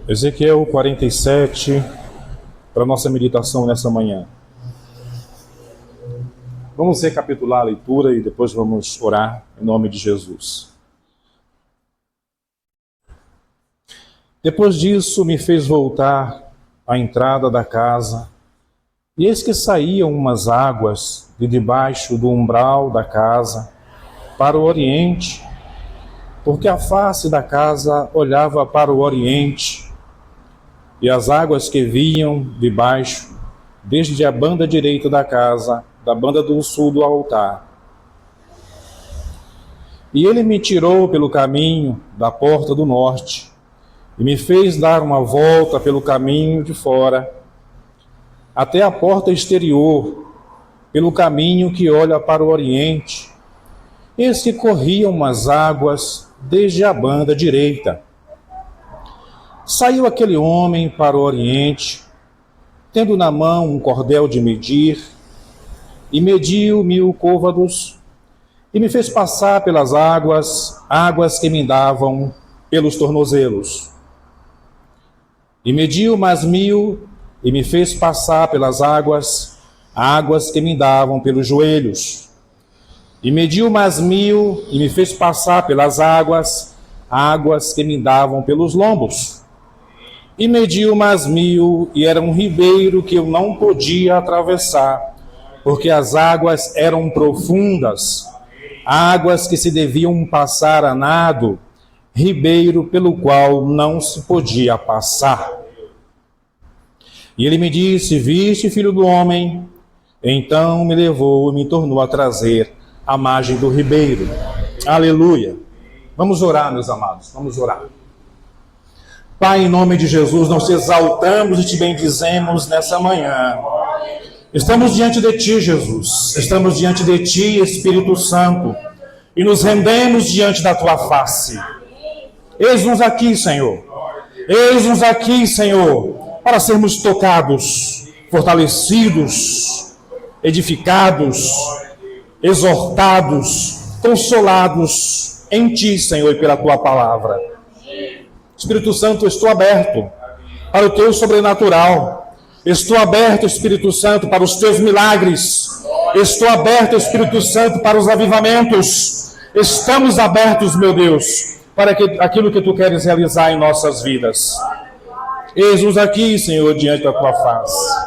Ezequiel 47, para a nossa meditação nessa manhã. Vamos recapitular a leitura e depois vamos orar em nome de Jesus. Depois disso, me fez voltar à entrada da casa, e eis que saíam umas águas de debaixo do umbral da casa para o oriente, porque a face da casa olhava para o oriente, e as águas que vinham de baixo, desde a banda direita da casa, da banda do sul do altar. E ele me tirou pelo caminho da porta do norte, e me fez dar uma volta pelo caminho de fora, até a porta exterior, pelo caminho que olha para o oriente. Eis que corriam umas águas desde a banda direita. Saiu aquele homem para o oriente, tendo na mão um cordel de medir, e mediu 1000 côvados, e me fez passar pelas águas que me davam pelos tornozelos. E mediu mais 1000, e me fez passar pelas águas que me davam pelos joelhos. E mediu mais 1000, e me fez passar pelas águas que me davam pelos lombos. E mediu mais 1000, e era um ribeiro que eu não podia atravessar, porque as águas eram profundas, águas que se deviam passar a nado, ribeiro pelo qual não se podia passar. E ele me disse: viste, filho do homem? Então me levou e me tornou a trazer à margem do ribeiro. Aleluia! Vamos orar, meus amados, vamos orar. Pai, em nome de Jesus, nós te exaltamos e te bendizemos nessa manhã. Estamos diante de ti, Jesus. Estamos diante de ti, Espírito Santo, e nos rendemos diante da tua face. Eis-nos aqui, Senhor. Eis-nos aqui, Senhor, para sermos tocados, fortalecidos, edificados, exortados, consolados em ti, Senhor, e pela tua palavra. Espírito Santo, estou aberto para o teu sobrenatural. Estou aberto, Espírito Santo, para os teus milagres. Estou aberto, Espírito Santo, para os avivamentos. Estamos abertos, meu Deus, para aquilo que tu queres realizar em nossas vidas. Eis-nos aqui, Senhor, diante da tua face.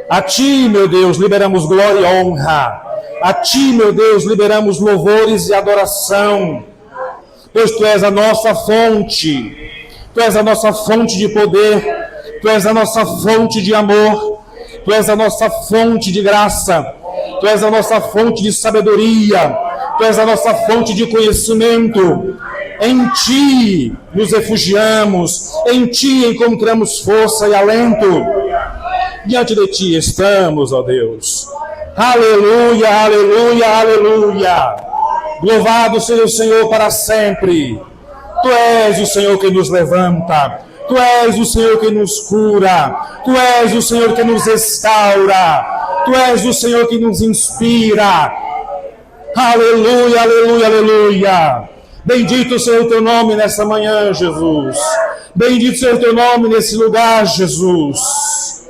A ti, meu Deus, liberamos glória e honra. A ti, meu Deus, liberamos louvores e adoração. Pois tu és a nossa fonte, tu és a nossa fonte de poder, tu és a nossa fonte de amor, tu és a nossa fonte de graça, tu és a nossa fonte de sabedoria, tu és a nossa fonte de conhecimento. Em ti nos refugiamos, em ti encontramos força e alento. Diante de ti estamos, ó Deus. Aleluia, aleluia, aleluia. Louvado seja o Senhor para sempre. Tu és o Senhor que nos levanta. Tu és o Senhor que nos cura. Tu és o Senhor que nos restaura. Tu és o Senhor que nos inspira. Aleluia, aleluia, aleluia. Bendito seja o teu nome nessa manhã, Jesus. Bendito seja o teu nome nesse lugar, Jesus.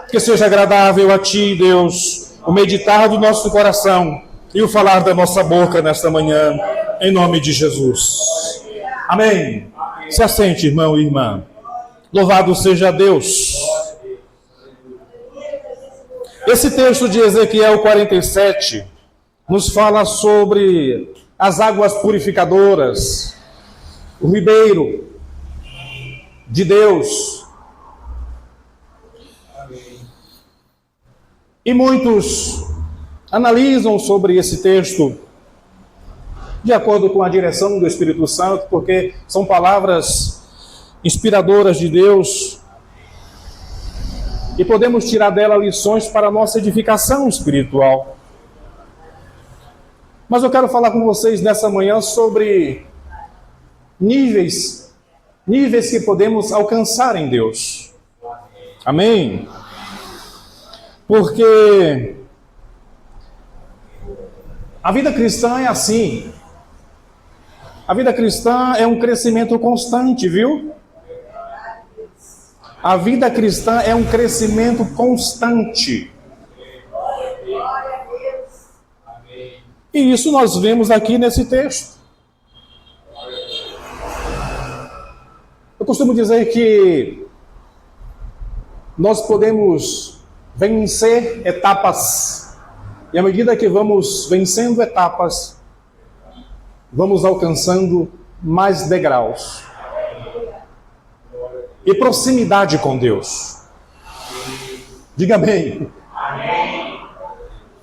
Que seja agradável a ti, Deus, o meditar do nosso coração e o falar da nossa boca nesta manhã, em nome de Jesus. Amém. Se assente, irmão e irmã. Louvado seja Deus. Esse texto de Ezequiel 47 nos fala sobre as águas purificadoras, o ribeiro de Deus. E muitos analisam sobre esse texto de acordo com a direção do Espírito Santo, porque são palavras inspiradoras de Deus e podemos tirar dela lições para a nossa edificação espiritual. Mas eu quero falar com vocês nessa manhã sobre níveis que podemos alcançar em Deus. Amém? Porque a vida cristã é assim. A vida cristã é um crescimento constante, viu? A vida cristã é um crescimento constante. E isso nós vemos aqui nesse texto. Eu costumo dizer que nós podemos vencer etapas. E à medida que vamos vencendo etapas, vamos alcançando mais degraus. E proximidade com Deus. Diga amém.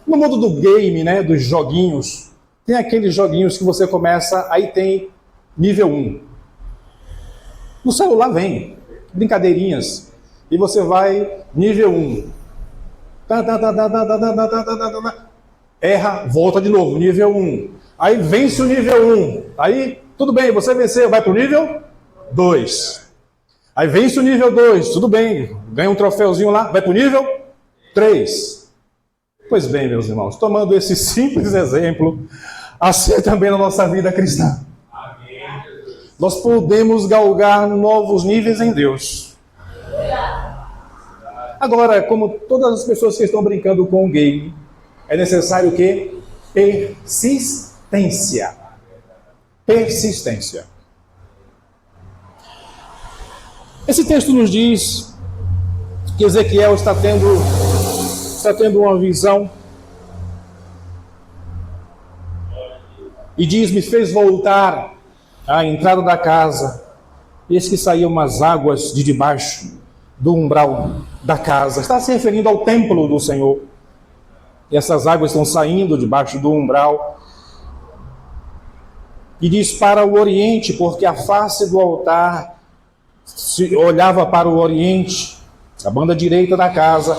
No mundo do game, né, dos joguinhos, tem aqueles joguinhos que você começa, aí tem nível 1. No celular vem, brincadeirinhas, e você vai nível 1. Erra, volta de novo, nível 1. Aí vence o nível 1. Aí, tudo bem, você venceu, vai para o nível 2. Aí vence o nível 2, tudo bem, ganha um troféuzinho lá, vai para o nível 3. Pois bem, meus irmãos, tomando esse simples exemplo, assim também na nossa vida cristã. Nós podemos galgar novos níveis em Deus. Agora, como todas as pessoas que estão brincando com o game, é necessário o quê? Persistência. Persistência. Esse texto nos diz que Ezequiel está tendo uma visão e diz: me fez voltar à entrada da casa, e eis que saíam umas águas de debaixo do umbral da casa. Está se referindo ao templo do Senhor. E essas águas estão saindo debaixo do umbral. E diz: para o oriente, porque a face do altar se olhava para o oriente, da banda direita da casa,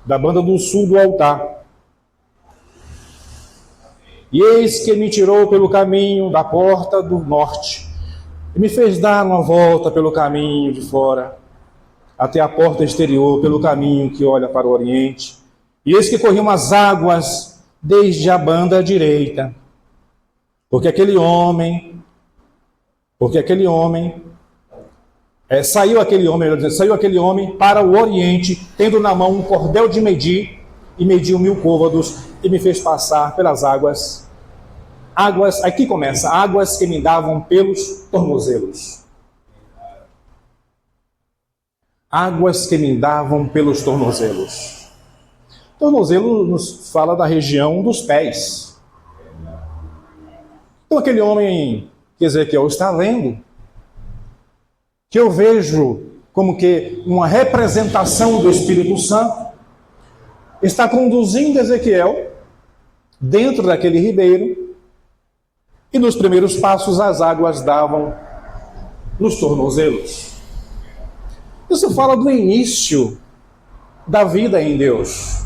da banda do sul do altar. E eis que me tirou pelo caminho da porta do norte, e me fez dar uma volta pelo caminho de fora, até a porta exterior, pelo caminho que olha para o oriente. E eis que corriam as águas desde a banda direita, porque aquele homem saiu aquele homem para o oriente, tendo na mão um cordel de medir, e mediu 1000 côvados, e me fez passar pelas águas. Águas, aqui começa, águas que me davam pelos tornozelos. Águas que me davam pelos tornozelos. Tornozelo nos fala da região dos pés. Então aquele homem que Ezequiel está vendo, que eu vejo como que uma representação do Espírito Santo, está conduzindo Ezequiel dentro daquele ribeiro, e nos primeiros passos as águas davam nos tornozelos. Isso fala do início da vida em Deus,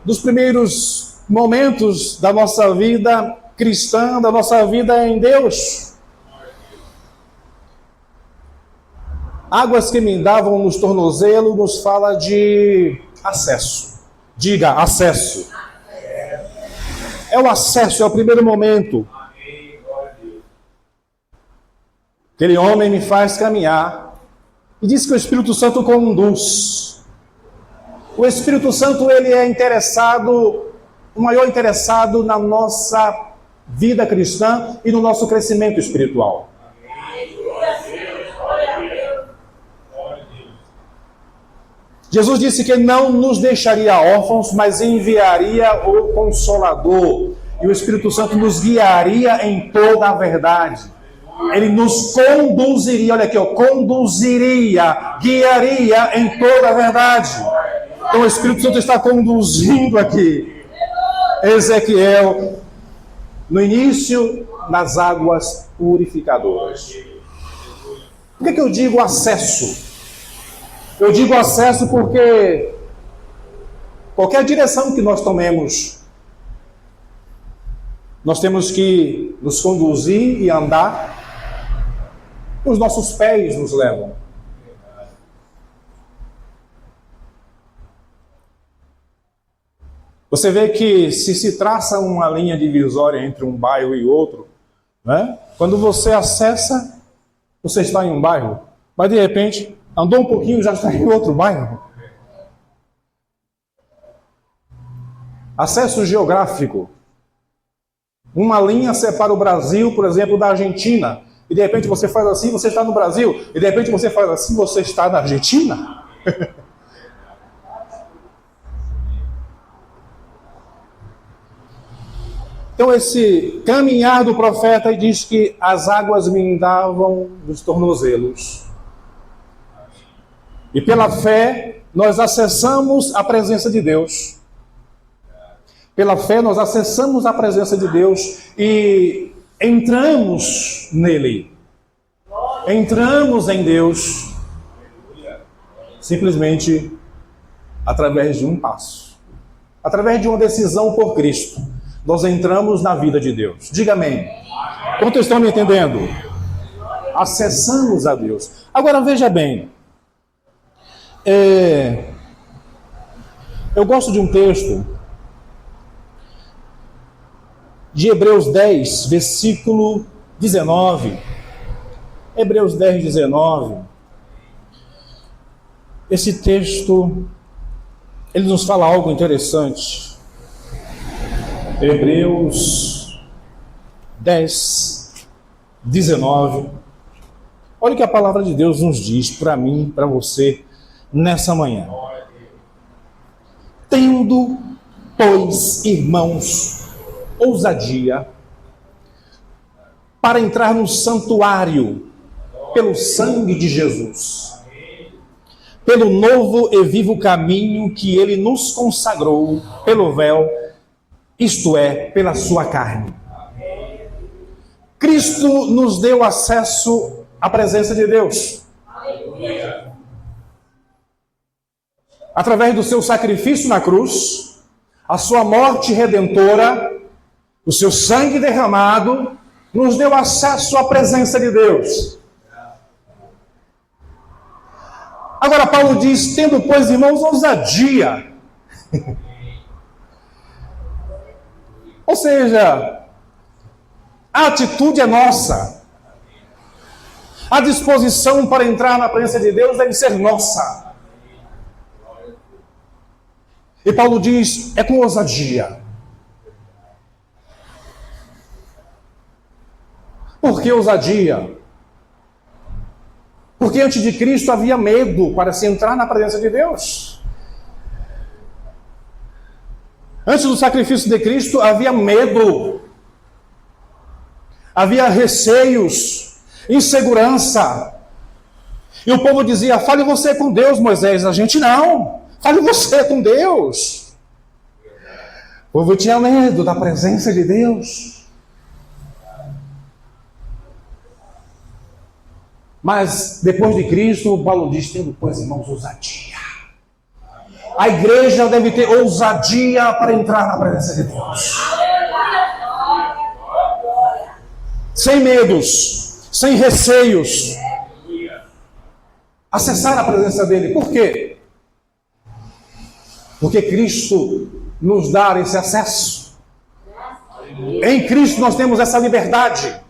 dos primeiros momentos da nossa vida cristã, da nossa vida em Deus. Águas que me davam nos tornozelos nos fala de acesso. Diga, acesso. É o acesso, é o primeiro momento. Aquele homem me faz caminhar e diz que o Espírito Santo conduz. O Espírito Santo, ele é o maior interessado na nossa vida cristã e no nosso crescimento espiritual. Jesus disse que não nos deixaria órfãos, mas enviaria o Consolador. E o Espírito Santo nos guiaria em toda a verdade. Ele nos conduziria, olha aqui, conduziria, guiaria em toda a verdade. Então o Espírito Santo está conduzindo aqui Ezequiel no início nas águas purificadoras. Por que eu digo acesso? Eu digo acesso porque qualquer direção que nós tomemos, nós temos que nos conduzir e andar, os nossos pés nos levam. Você vê que se traça uma linha divisória entre um bairro e outro, né? Quando você acessa, você está em um bairro, mas de repente Andou um pouquinho, já está em outro bairro. Acesso geográfico. Uma linha separa o Brasil, por exemplo, da Argentina. E de repente você faz assim, você está no Brasil. E de repente você faz assim, você está na Argentina. Então esse caminhar do profeta diz que as águas me inundavam dos tornozelos. E pela fé nós acessamos a presença de Deus. Pela fé nós acessamos a presença de Deus e entramos nele. Entramos em Deus simplesmente através de um passo. Através de uma decisão por Cristo. Nós entramos na vida de Deus. Diga amém. Quantos estão me entendendo? Acessamos a Deus. Agora veja bem. Eu gosto de um texto de Hebreus 10, versículo 19. Hebreus 10, 19. Esse texto, ele nos fala algo interessante. Hebreus 10, 19. Olha o que a palavra de Deus nos diz para mim, para você, nessa manhã. Tendo, pois, irmãos, ousadia para entrar no santuário pelo sangue de Jesus, pelo novo e vivo caminho que ele nos consagrou pelo véu, isto é, pela sua carne. Cristo nos deu acesso à presença de Deus. Através do seu sacrifício na cruz, a sua morte redentora, o seu sangue derramado, nos deu acesso à presença de Deus. Agora Paulo diz, tendo, pois, irmãos, ousadia. Ou seja, a atitude é nossa. A disposição para entrar na presença de Deus deve ser nossa. E Paulo diz, é com ousadia. Por que ousadia? Porque antes de Cristo havia medo para se entrar na presença de Deus. Antes do sacrifício de Cristo havia medo. Havia receios, insegurança. E o povo dizia, fale você com Deus, Moisés. A gente não. Fale você com Deus. O povo tinha medo da presença de Deus. Mas depois de Cristo, Paulo diz, tendo, pois, irmãos, ousadia. A igreja deve ter ousadia para entrar na presença de Deus. Sem medos, sem receios. Acessar a presença dele. Por quê? Porque Cristo nos dá esse acesso. Em Cristo nós temos essa liberdade.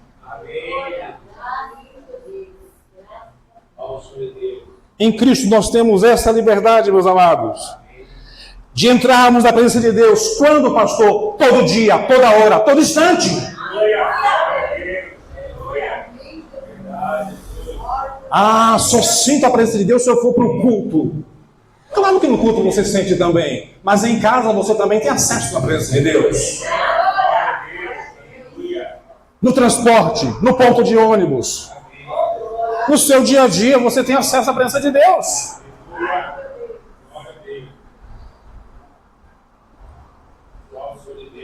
Em Cristo nós temos essa liberdade, meus amados, de entrarmos na presença de Deus. Quando, pastor? Todo dia, toda hora, todo instante. Ah, só sinto a presença de Deus se eu for para o culto. Claro que no culto você sente também, mas em casa você também tem acesso à presença de Deus. No transporte, no ponto de ônibus, no seu dia a dia você tem acesso à presença de Deus.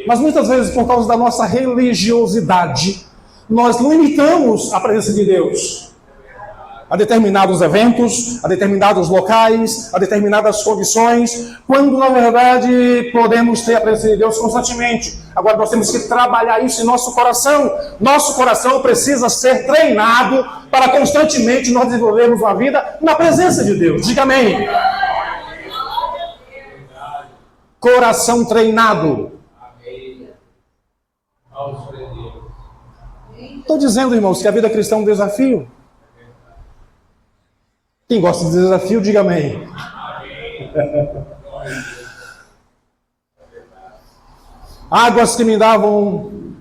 Mas muitas vezes, por causa da nossa religiosidade, nós limitamos a presença de Deus a determinados eventos, a determinados locais, a determinadas condições, quando na verdade podemos ter a presença de Deus constantemente. Agora nós temos que trabalhar isso em nosso coração. Nosso coração precisa ser treinado para constantemente nós desenvolvermos uma vida na presença de Deus. Diga amém. Coração treinado. Estou dizendo, irmãos, que a vida cristã é um desafio. Quem gosta de desafio, diga amém. Águas que me davam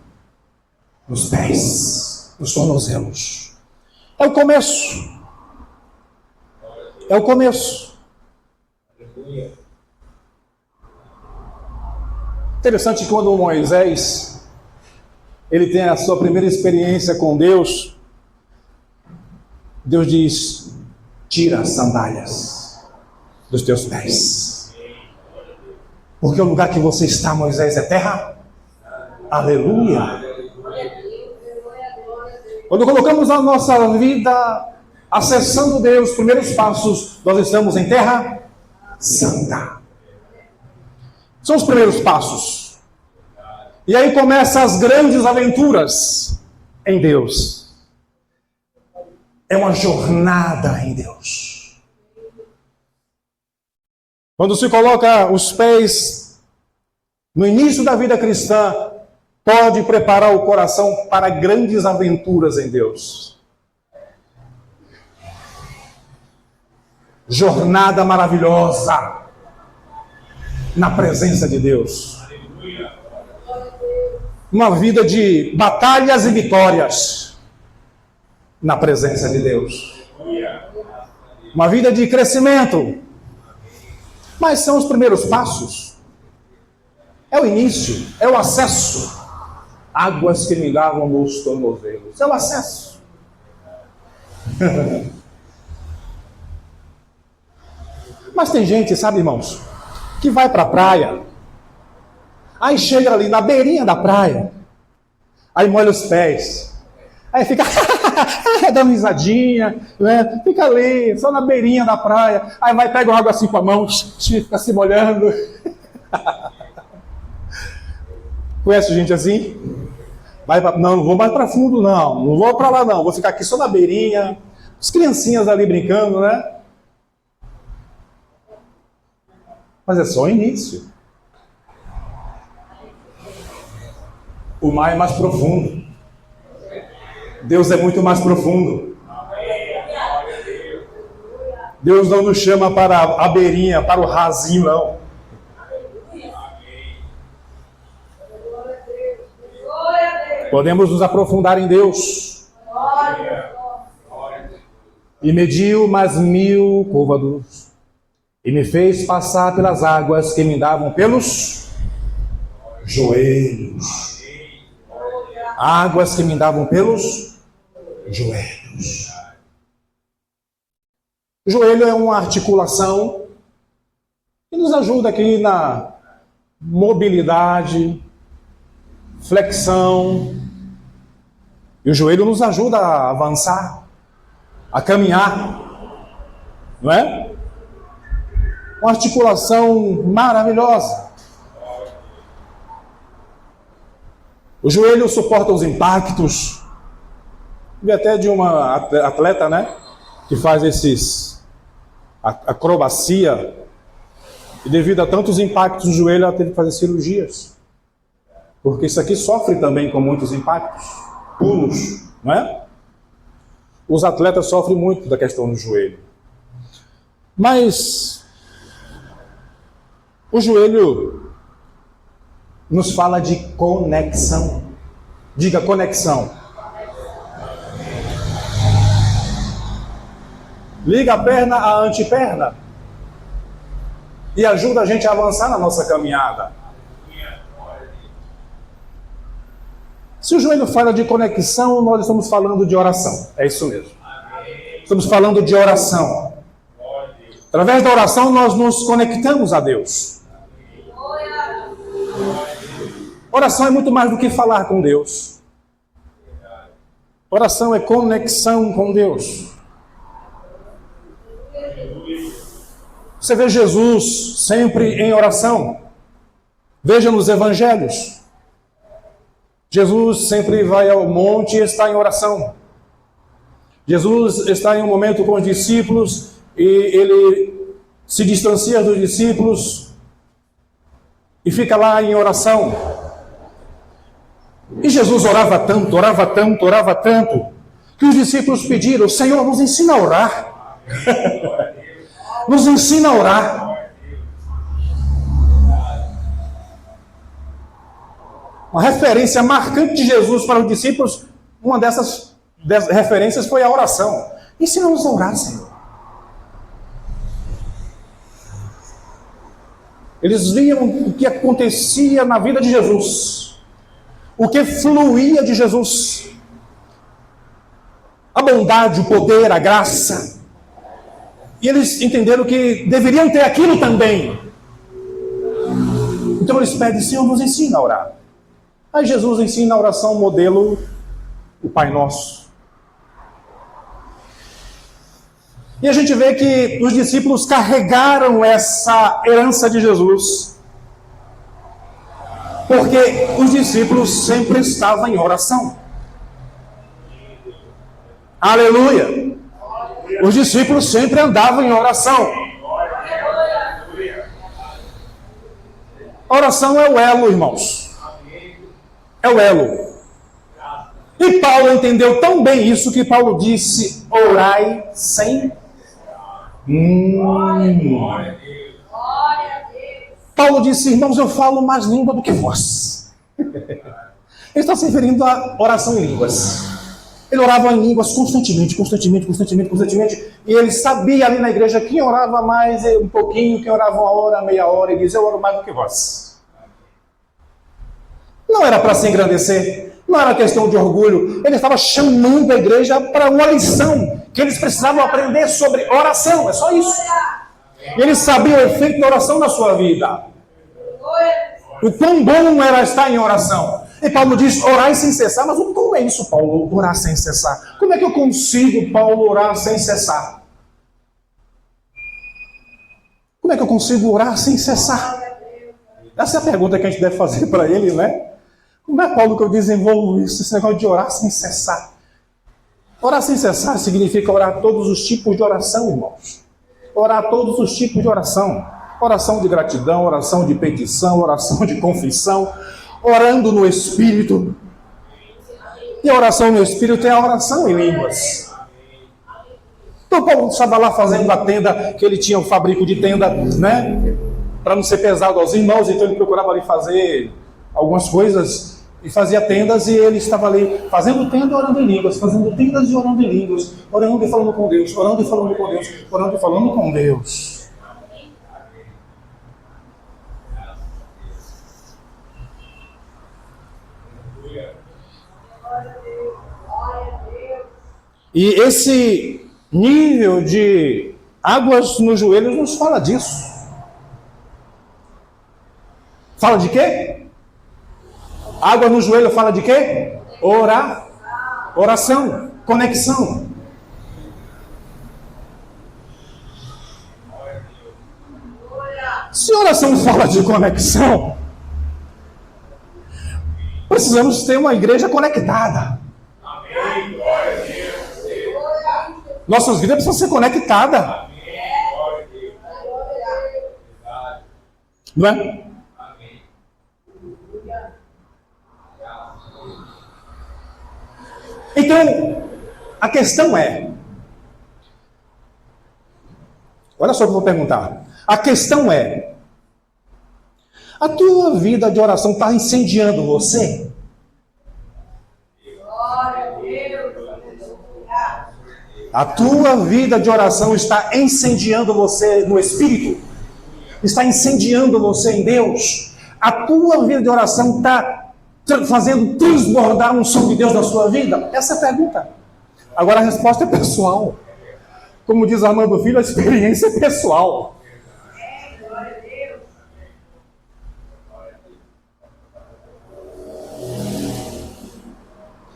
nos pés, nos tornozelos. É o começo. É o começo. Interessante que quando Moisés ele tem a sua primeira experiência com Deus, Deus diz: tira as sandálias dos teus pés. Porque o lugar que você está, Moisés, é terra. Aleluia. Quando colocamos a nossa vida acessando Deus, os primeiros passos, nós estamos em terra santa. São os primeiros passos. E aí começam as grandes aventuras em Deus. É uma jornada em Deus. Quando se coloca os pés no início da vida cristã, pode preparar o coração para grandes aventuras em Deus. Jornada maravilhosa na presença de Deus. Uma vida de batalhas e vitórias na presença de Deus. Uma vida de crescimento. Mas são os primeiros passos. É o início, é o acesso. Águas que me davam nos tornozelos. É o acesso. Mas tem gente, sabe, irmãos, que vai para a praia, aí chega ali na beirinha da praia, aí molha os pés, aí fica dá uma risadinha, né? Fica ali, só na beirinha da praia, aí vai, pega uma água assim com a mão, fica se molhando. Conhece gente assim? Não vou mais para fundo não vou para lá não, vou ficar aqui só na beirinha, as criancinhas ali brincando, né? Mas é só o início. O mar é mais profundo. Deus é muito mais profundo. Deus não nos chama para a beirinha, para o rasinho, não. Podemos nos aprofundar em Deus. E mediu mais 1000 côvados. E me fez passar pelas águas que me davam pelos joelhos. Águas que me davam pelos joelhos. O joelho é uma articulação que nos ajuda aqui na mobilidade, flexão. E o joelho nos ajuda a avançar, a caminhar, não é? Uma articulação maravilhosa. O joelho suporta os impactos. E até de uma atleta, né? Que faz acrobacia. E devido a tantos impactos no joelho, ela teve que fazer cirurgias. Porque isso aqui sofre também com muitos impactos. Pulos, não é? Os atletas sofrem muito da questão do joelho. Mas o joelho nos fala de conexão. Diga conexão. Liga a perna à anteperna e ajuda a gente a avançar na nossa caminhada. Se o joelho fala de conexão, nós estamos falando de oração. É isso mesmo. Estamos falando de oração. Através da oração nós nos conectamos a Deus. Oração é muito mais do que falar com Deus. Oração é conexão com Deus. Você vê Jesus sempre em oração. Veja nos evangelhos. Jesus sempre vai ao monte e está em oração. Jesus está em um momento com os discípulos e ele se distancia dos discípulos e fica lá em oração. E Jesus orava tanto, que os discípulos pediram: Senhor, nos ensina a orar. Nos ensina a orar. Uma referência marcante de Jesus para os discípulos, uma dessas referências foi a oração. Ensina-nos a orar, Senhor. Eles viam o que acontecia na vida de Jesus, o que fluía de Jesus, a bondade, o poder, a graça. E eles entenderam que deveriam ter aquilo também. Então eles pedem: Senhor, nos ensina a orar. Aí Jesus ensina a oração modelo, o Pai Nosso. E a gente vê que os discípulos carregaram essa herança de Jesus, porque os discípulos sempre estavam em oração. Aleluia! Os discípulos sempre andavam em oração. A oração é o elo, irmãos. É o elo. E Paulo entendeu tão bem isso que Paulo disse: orai sem. Paulo disse: irmãos, eu falo mais língua do que vós. Ele está se referindo à oração em línguas. Ele orava em línguas constantemente. E ele sabia ali na igreja quem orava mais um pouquinho, quem orava uma hora, meia hora. Ele dizia: eu oro mais do que vós. Não era para se engrandecer, não era questão de orgulho. Ele estava chamando a igreja para uma lição que eles precisavam aprender sobre oração. É só isso. Ele sabia o efeito da oração na sua vida. O quão bom era estar em oração. E Paulo diz: orar sem cessar. Mas como é isso, Paulo, orar sem cessar? Como é que eu consigo, Paulo, orar sem cessar? Como é que eu consigo orar sem cessar? Essa é a pergunta que a gente deve fazer para ele, né? Como é, Paulo, que eu desenvolvo isso, esse negócio de orar sem cessar? Orar sem cessar significa orar todos os tipos de oração, irmãos. Orar todos os tipos de oração. Oração de gratidão, oração de petição, oração de confissão, orando no Espírito. E a oração no Espírito é a oração em línguas. Então Paulo estava lá fazendo a tenda, que ele tinha o fabrico de tenda, né? Para não ser pesado aos irmãos, então ele procurava ali fazer algumas coisas e fazia tendas, e ele estava ali fazendo tenda e orando em línguas, fazendo tendas e orando em línguas, orando e falando com Deus, orando e falando com Deus, orando e falando com Deus. E esse nível de águas nos joelhos nos fala disso. Fala de quê? Água no joelho fala de quê? Oração, conexão. Se oração fala de conexão, precisamos ter uma igreja conectada. Nossas vidas precisam ser conectadas. Não é? Então, a questão é... Olha só o que eu vou perguntar. A questão é... A tua vida de oração está incendiando você? A tua vida de oração está incendiando você no Espírito? Está incendiando você em Deus? A tua vida de oração está fazendo transbordar um som de Deus na sua vida? Essa é a pergunta. Agora a resposta é pessoal. Como diz Armando Filho, a experiência é pessoal.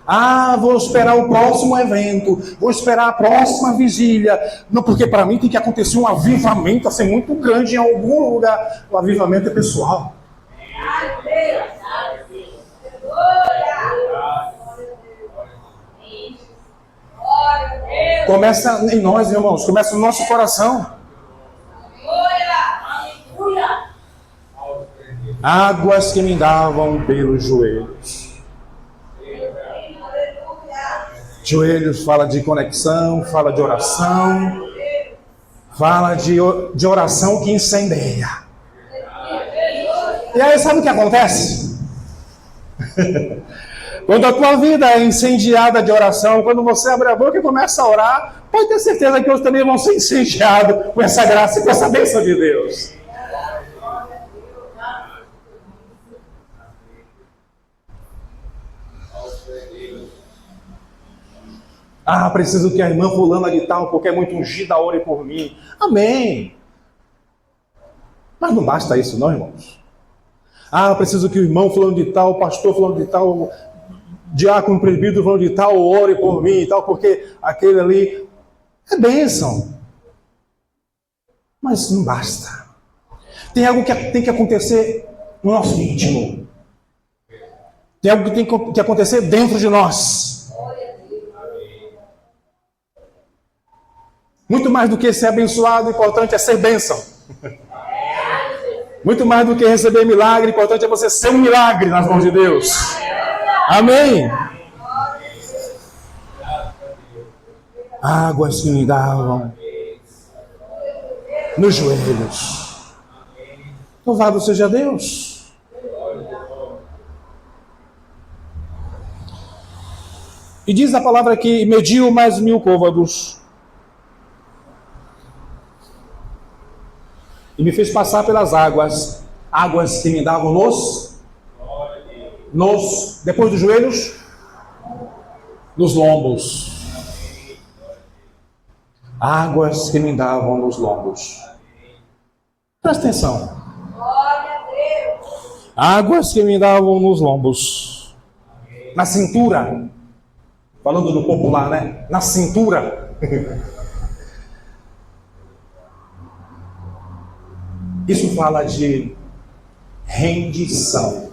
Ah, vou esperar o próximo evento, vou esperar a próxima vigília. Não, porque para mim tem que acontecer um avivamento, assim, muito grande em algum lugar. O avivamento é pessoal. Começa em nós, irmãos, começa no nosso coração. Águas que me davam pelos joelhos. Joelhos fala de conexão, fala de oração. Fala de oração que incendeia. E aí sabe o que acontece? Quando a tua vida é incendiada de oração, quando você abre a boca e começa a orar, pode ter certeza que outros também vão ser incendiados com essa graça e com essa bênção de Deus. Ah, preciso que a irmã fulana de tal, porque é muito ungida, ore por mim. Amém. Mas não basta isso não, irmãos. Ah, preciso que o irmão fulano de tal, o pastor fulano de tal, diácono presbítero fulano de tal, ore por mim e tal, porque aquele ali é bênção. Mas não basta. Tem algo que tem que acontecer no nosso íntimo. Tem algo que tem que acontecer dentro de nós. Muito mais do que ser abençoado, o importante é ser bênção. Muito mais do que receber milagre, o importante é você ser um milagre nas mãos de Deus. Amém? Águas que me davam nos joelhos. Louvado seja Deus. E diz a palavra que mediu mais 1000 côvados. E me fez passar pelas águas que me davam depois dos joelhos, nos lombos. Águas que me davam nos lombos. Presta atenção. Águas que me davam nos lombos. Na cintura. Falando no popular, né? Na cintura. Isso fala de rendição.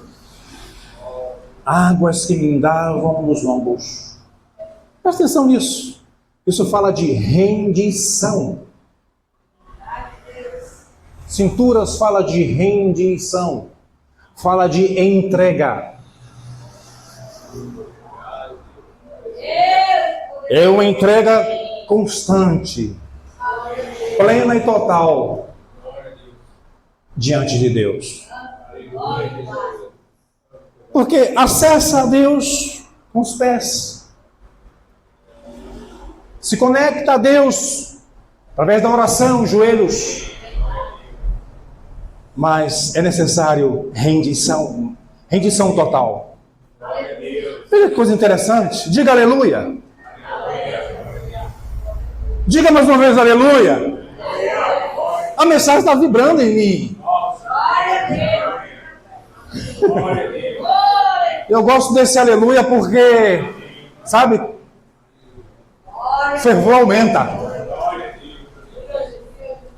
Águas que me davam nos lombos. Presta atenção nisso. Isso fala de rendição. Cinturas fala de rendição. Fala de entrega. É uma entrega constante, plena e total diante de Deus. Porque acessa a Deus com os pés. Se conecta a Deus através da oração, joelhos. Mas é necessário rendição. Rendição total. Veja que coisa interessante. Diga aleluia. Diga mais uma vez aleluia. A mensagem está vibrando em mim. Eu gosto desse aleluia porque, sabe, fervor aumenta.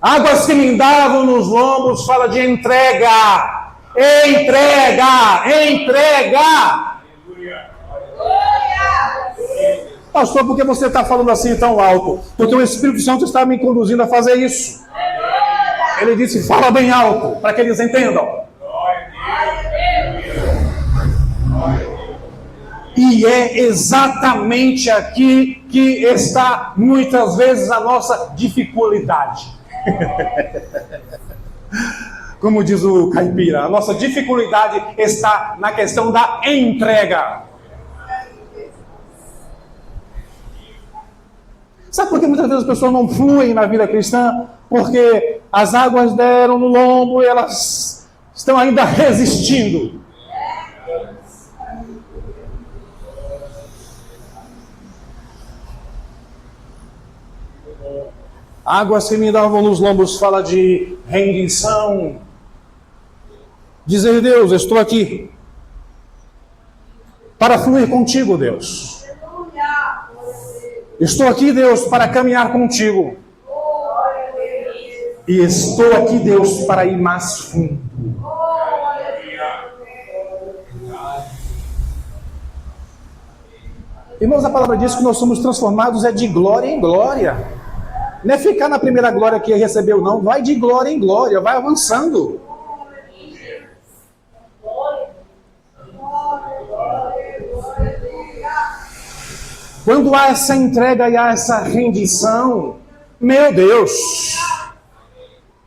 Águas que me davam nos lombos fala de entrega. Entrega! Entrega! Pastor, por que você está falando assim tão alto? Porque o Espírito Santo está me conduzindo a fazer isso. Ele disse, fala bem alto, para que eles entendam. E é exatamente aqui que está, muitas vezes, a nossa dificuldade. Como diz o caipira, a nossa dificuldade está na questão da entrega. Sabe por que muitas vezes as pessoas não fluem na vida cristã? Porque as águas deram no lombo e elas estão ainda resistindo. Águas que me davam nos lombos fala de rendição. Dizer, Deus, eu estou aqui para fluir contigo, Deus. Estou aqui, Deus, para caminhar contigo. E estou aqui, Deus, para ir mais fundo. Irmãos, a palavra diz que nós somos transformados de glória em glória. Não é ficar na primeira glória que recebeu, não. Vai de glória em glória, vai avançando. Quando há essa entrega e há essa rendição, meu Deus,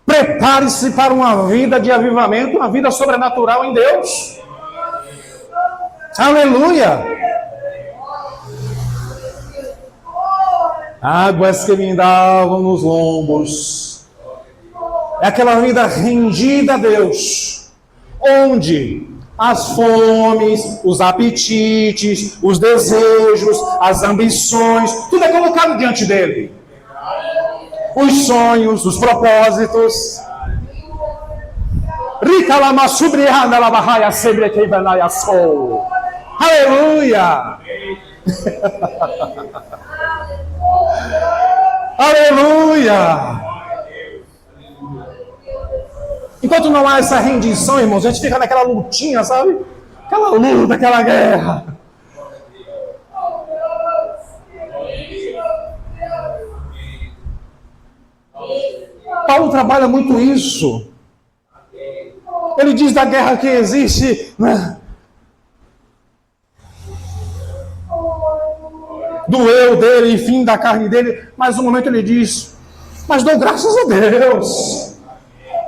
Prepare-se para uma vida de avivamento, uma vida sobrenatural em Deus. Aleluia! Águas que me indavam nos lombos. É aquela vida rendida a Deus, onde as fomes, os apetites, os desejos, as ambições, tudo é colocado diante dele. Os sonhos, os propósitos. Aleluia! Aleluia! Enquanto não há essa rendição, irmãos, a gente fica naquela lutinha, sabe? Aquela luta, aquela guerra. Paulo trabalha muito isso. Ele diz da guerra que existe, né? Do eu dele, enfim, da carne dele. Mas no momento ele diz, mas dou graças a Deus,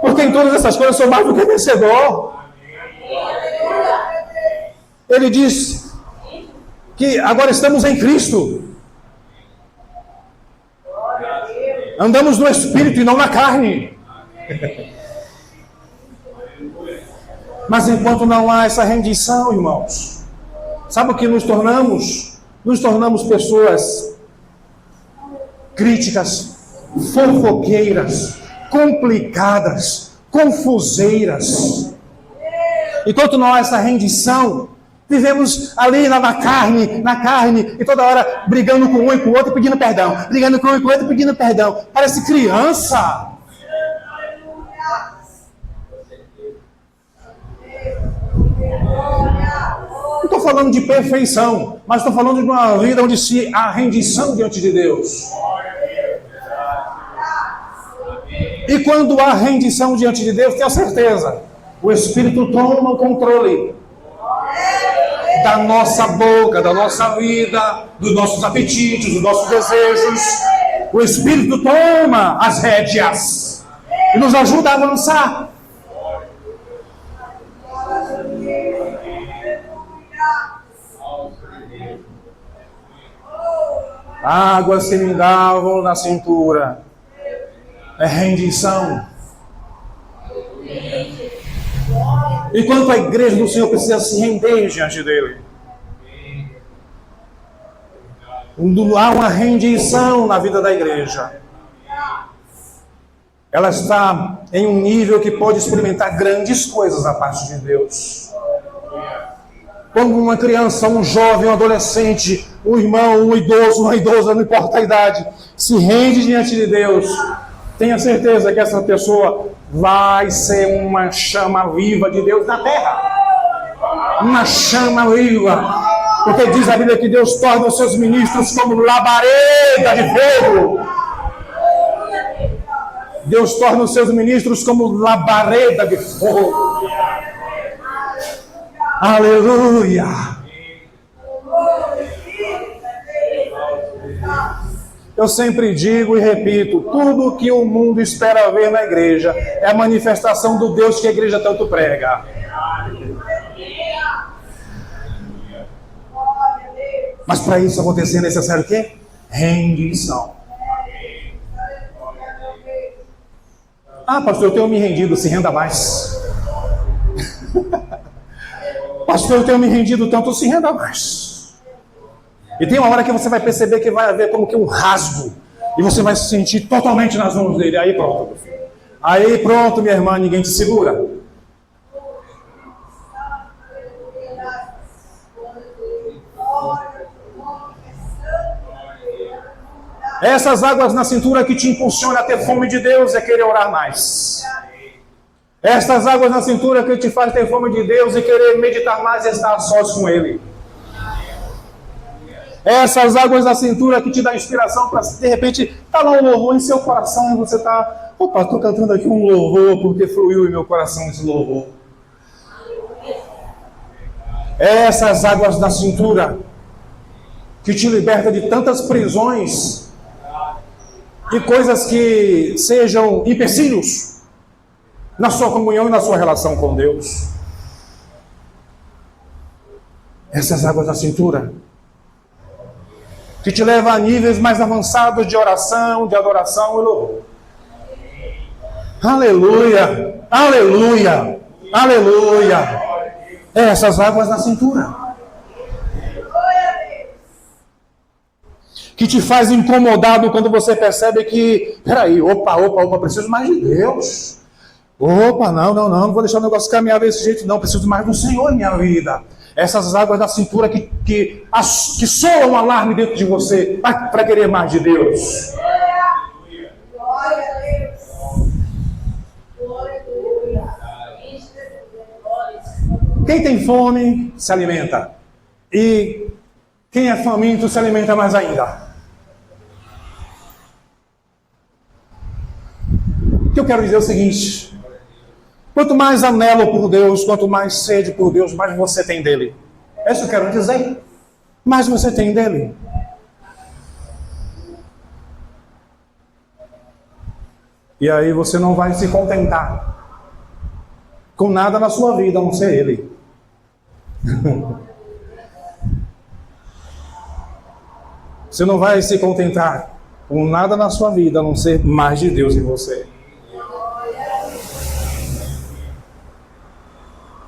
porque em todas essas coisas sou mais do que vencedor. Ele diz que agora estamos em Cristo. Andamos no Espírito e não na carne. Mas enquanto não há essa rendição, irmãos, sabe o que nos tornamos? Nos tornamos pessoas críticas, fofoqueiras, complicadas, confuseiras. Enquanto não há essa rendição, vivemos ali na carne, e toda hora brigando com um e com o outro, pedindo perdão. Brigando com um e com o outro, pedindo perdão. Parece criança. Não estou falando de perfeição, mas estou falando de uma vida onde se há rendição diante de Deus. E quando há rendição diante de Deus, tenha certeza, o Espírito toma o controle da nossa boca, da nossa vida, dos nossos apetites, dos nossos desejos. O Espírito toma as rédeas e nos ajuda a avançar. Águas que me davam na cintura. É rendição. E quanto a igreja do Senhor precisa se render diante dele. Há uma rendição na vida da igreja. Ela está em um nível que pode experimentar grandes coisas da parte de Deus. Quando uma criança, um jovem, um adolescente, um irmão, um idoso, uma idosa, não importa a idade, se rende diante de Deus, tenha certeza que essa pessoa vai ser uma chama viva de Deus na terra. Uma chama viva. Porque diz a Bíblia que Deus torna os seus ministros como labareda de fogo. Deus torna os seus ministros como labareda de fogo. Aleluia! Eu sempre digo e repito, tudo que o mundo espera ver na igreja é a manifestação do Deus que a igreja tanto prega. Mas para isso acontecer é necessário o quê? Rendição. Ah, pastor, eu tenho me rendido, se renda mais. Pastor, eu tenho me rendido tanto, se renda mais. E tem uma hora que você vai perceber que vai haver como que um rasgo. E você vai se sentir totalmente nas mãos dele. Aí pronto. Aí pronto, minha irmã, ninguém te segura. Essas águas na cintura que te impulsionam a ter fome de Deus é querer orar mais. Estas águas na cintura que te faz ter fome de Deus e querer meditar mais e estar sós com Ele. Essas águas na cintura que te dá inspiração para, de repente, estar lá um louvor em seu coração e você está, opa, estou cantando aqui um louvor porque fluiu em meu coração esse louvor. Essas águas na cintura que te liberta de tantas prisões e coisas que sejam empecilhos na sua comunhão e na sua relação com Deus. Essas águas da cintura, que te levam a níveis mais avançados de oração, de adoração e louvor. Aleluia, aleluia, aleluia. Essas águas da cintura, que te faz incomodado quando você percebe que, peraí, opa, preciso mais de Deus. Opa, não vou deixar o negócio caminhar desse jeito, não, preciso mais do Senhor em minha vida. Essas águas da cintura que soam um alarme dentro de você para querer mais de Deus. Glória a Deus. Glória a Deus. Quem tem fome se alimenta. E quem é faminto se alimenta mais ainda. O que eu quero dizer é o seguinte: quanto mais anelo por Deus, quanto mais sede por Deus, mais você tem dele. É isso que eu quero dizer. Mais você tem dele. E aí você não vai se contentar com nada na sua vida, a não ser ele. Você não vai se contentar com nada na sua vida, a não ser mais de Deus em você.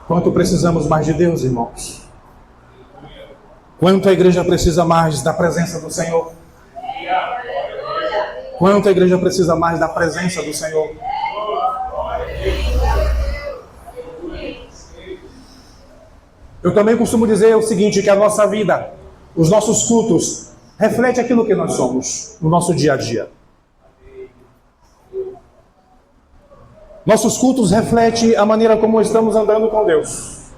Quanto precisamos mais de Deus, irmãos? Quanto a igreja precisa mais da presença do Senhor? Quanto a igreja precisa mais da presença do Senhor? Eu também costumo dizer o seguinte, que a nossa vida, os nossos cultos, reflete aquilo que nós somos no nosso dia a dia. Nossos cultos refletem a maneira como estamos andando com Deus.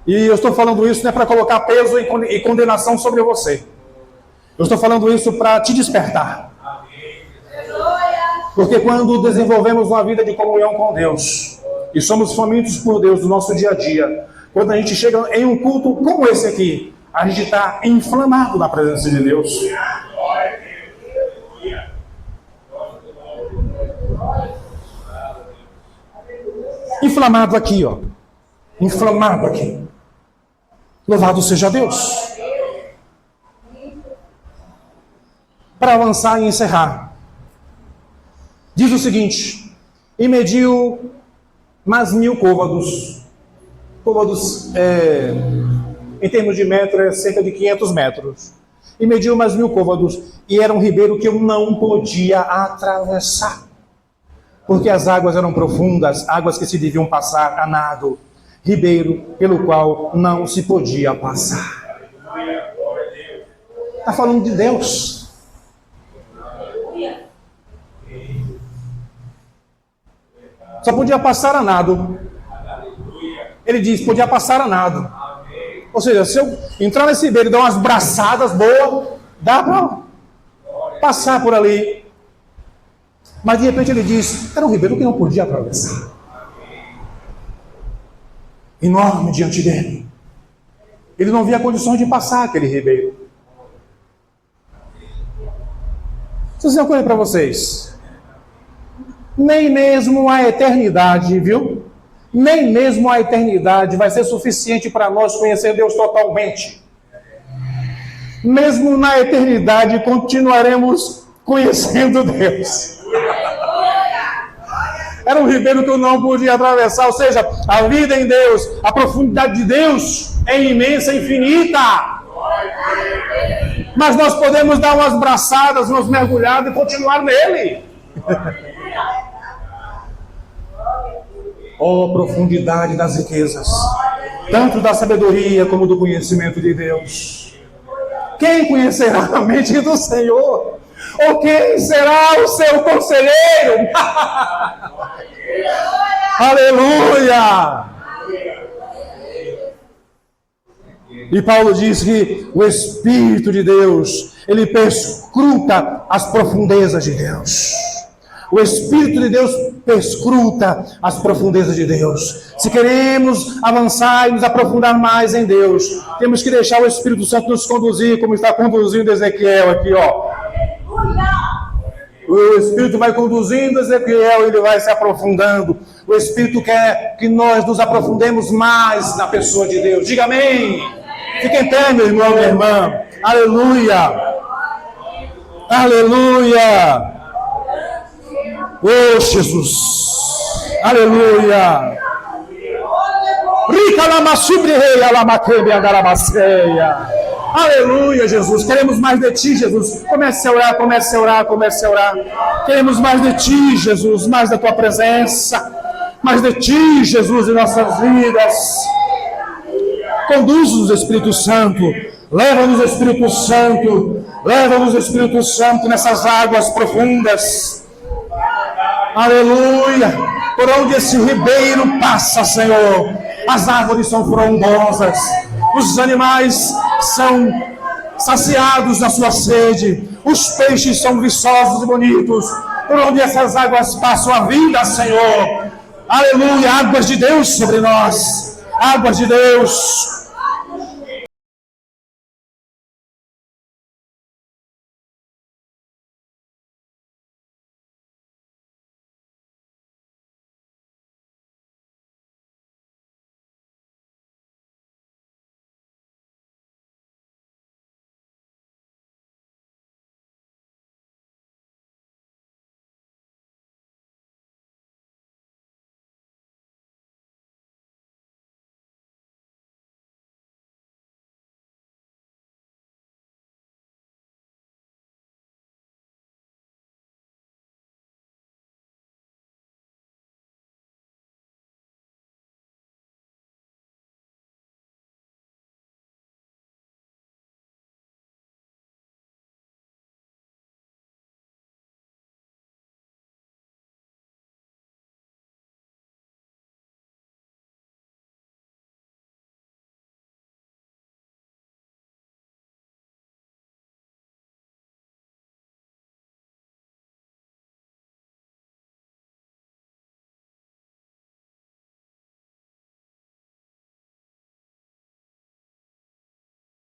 E eu estou falando isso não é para colocar peso e condenação sobre você. Eu estou falando isso para te despertar. Porque quando desenvolvemos uma vida de comunhão com Deus, e somos famintos por Deus no nosso dia a dia, quando a gente chega em um culto como esse aqui, a gente está inflamado na presença de Deus. Inflamado aqui, ó. Inflamado aqui. Louvado seja Deus. Para avançar e encerrar, diz o seguinte: e mediu mais 1000 côvados. Côvados, em termos de metro, é cerca de 500 metros. E mediu mais 1000 côvados. E era um ribeiro que eu não podia atravessar, porque as águas eram profundas, águas que se deviam passar a nado. Ribeiro pelo qual não se podia passar. Está falando de Deus. Só podia passar a nado. Ele diz, podia passar a nado. Ou seja, se eu entrar nesse ribeiro e dar umas braçadas boas, dá para passar por ali. Mas de repente ele diz, era um ribeiro que não podia atravessar. Enorme diante dele. Ele não via condições de passar aquele ribeiro. Vou dizer uma coisa para vocês. Nem mesmo a eternidade, viu? Nem mesmo a eternidade vai ser suficiente para nós conhecer Deus totalmente. Mesmo na eternidade continuaremos conhecendo Deus. Era um ribeiro que eu não podia atravessar, ou seja, a vida em Deus, a profundidade de Deus é imensa, infinita. Mas nós podemos dar umas braçadas, umas mergulhadas e continuar nele. Oh, profundidade das riquezas, tanto da sabedoria como do conhecimento de Deus. Quem conhecerá a mente do Senhor? Ou quem será o seu conselheiro? Aleluia! E Paulo diz que o Espírito de Deus, ele perscruta as profundezas de Deus. O Espírito de Deus perscruta as profundezas de Deus. Se queremos avançar e nos aprofundar mais em Deus, temos que deixar o Espírito Santo nos conduzir, como está conduzindo Ezequiel aqui, ó. O Espírito vai conduzindo Ezequiel, ele vai se aprofundando. O Espírito quer que nós nos aprofundemos mais na pessoa de Deus. Diga amém. Fique em pé, meu irmão, minha irmã. Aleluia. Aleluia. Oh, Jesus. Aleluia. Rica lama subrei, lama quebe, andarabaceia. Aleluia, Jesus. Queremos mais de Ti, Jesus. Comece a orar, comece a orar, comece a orar. Queremos mais de Ti, Jesus. Mais da Tua presença. Mais de Ti, Jesus, em nossas vidas. Conduz-nos, Espírito Santo. Leva-nos, Espírito Santo. Leva-nos, Espírito Santo, nessas águas profundas. Aleluia. Por onde esse ribeiro passa, Senhor, as árvores são frondosas. Os animais são saciados da sua sede. Os peixes são viçosos e bonitos. Por onde essas águas passam a vida, Senhor. Aleluia. Águas de Deus sobre nós. Águas de Deus.